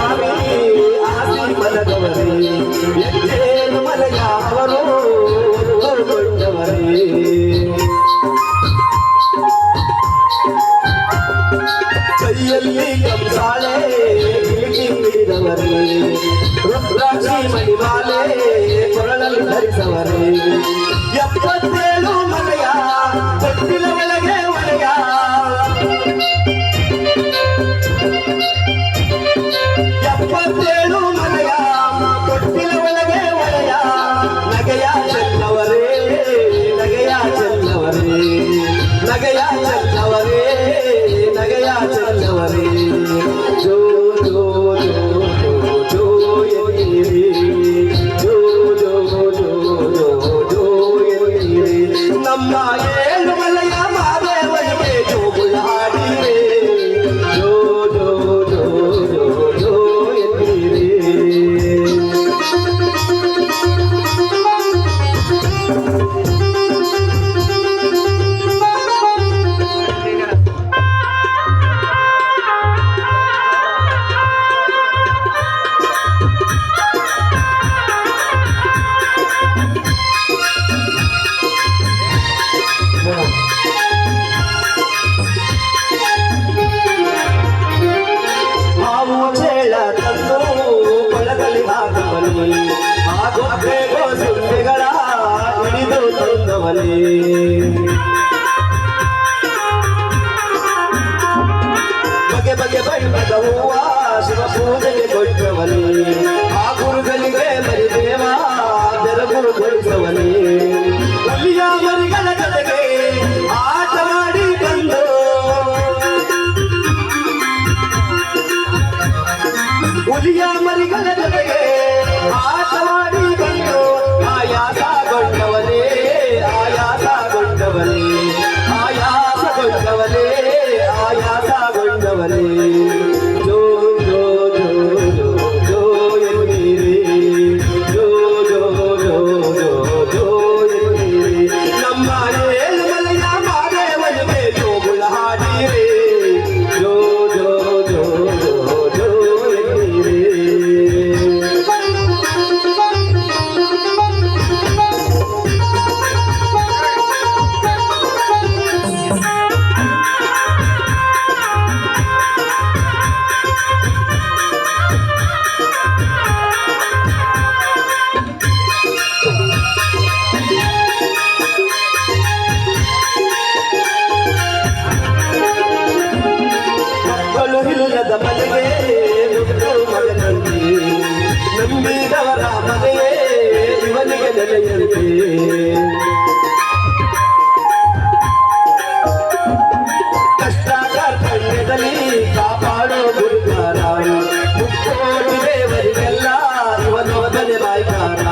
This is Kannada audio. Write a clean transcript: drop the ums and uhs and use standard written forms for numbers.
ಸ್ವಾಮಿ ಆಸಿ ಮನದವರೇ ಎದ್ದೇಳು ಮಲೆಯಾವರು ಕೊಂಡವರೇ ಕೈಯಲ್ಲಿ ಕಂಸಾಳೆ ಹಿಡಿದವರೇ ರುದ್ರಾಕ್ಷಿ ಮಣಿಮಾಲೆ ಕೊರಳಲ್ಲಿ ಧರಿಸವರೇ 77 ಮಲೆಯ ತೊಟ್ಟಿಲ ಒಳಗೆ ಒಳೆಯ 77 ಮಲೆಯ ತೊಟ್ಟಿಲ ಒಳಗೆ ಒಳೆಯ ನಗೆಯ ಚೆಲ್ಲವರೇ ನಗೆಯ ಚೆಲ್ಲವರೇ ನಗೆಯ ಚೆಲ್ಲವರೇ ನಗೆಯ ಚೆಲ್ಲವರೇ ಜೋ ಜೋ ಜೋ ಜೋ ಜೋ ಎನ್ನಿರಿ ಜೋ ಜೋ ಜೋ ಜೋ ಜೋ ಎನ್ನಿರಿ ನಮ್ಮ 7 ಮಲೆಯ ಮಾದೇವನಿಗೆ ಜೋಗುಳ ಹಾಡಿರೆ ಜೋ ಜೋ ಜೋ ಜೋ ಜೋ ಎನ್ನಿರಿ ಹಾವು ಚೇಳ ತಂದು ಕೊಳದಲ್ಲಿ ಹಾಕುವನಿ ಹಾಗೂ ಬೇಗೋ ಸುಳ್ಳೆಗಳ ಹಿಡಿದು ತಂದವನೇ ಬಗೆ ಬಗೆ ಬಣ್ಣದ ಹೂವ ಶಿವ ಪೂಜೆಗೆ ಕೊಟ್ಟವನೇ ಆ ಗುರುಗಳಿಗೆ ಮರಿದೇವ ಬೆರಗುಗೊಳಿಸವನೇ ಹುಲಿಯ ಮರಿಗಳ ಜೊತೆಗೆ ಆಟವಾಡಿ ಬಂದು ಹುಲಿಯ ಮರಿಗಳ ಜೊತೆಗೆ ಆಟವಾಡಿ ಬಂದು ಆಯಾಸಗೊಂಡವನೇ ಆಯಾಸಗೊಂಡವನೇ ಆಯಾಸಗೊಂಡವನೇ ಆಯಾಸಗೊಂಡವನೇ ಜೋ ಜೋ ಜೋ ಜೋ ಜೋ ಎನ್ನಿರಿ ಜೋ ಜೋ ಜೋ ಜೋ ಜೋ ಎನ್ನಿರಿ ನಮ್ಮ 7 ಮಲೆಯ ಮಾದೇವನಿಗೆ ಜೋಗುಳ ಹಾಡಿರೆ ಜೋ ಜೋ ಜೋ ಜೋ ಜೋ ಎನ್ನಿರಿ ಮಕ್ಕಳು ಇಲ್ಲದ ಮನೆಗೆ ನುಗ್ಗು ಮಗನಂತೆ ನಂಬಿದವರ ಮನೆಯೇ ಇವನಿಗೆ ನೆಲೆಯಂತೆ ಕಷ್ಟ ಕಾರ್ಪಣ್ಯದಲ್ಲಿ ಕಾಪಾಡೋ ಗುರುಗಾರ ಮುಕ್ಕೋಟಿ ದೇವರಿಗೆಲ್ಲ ಇವನೋದನೆ ಬಾಯ್ಕಾರ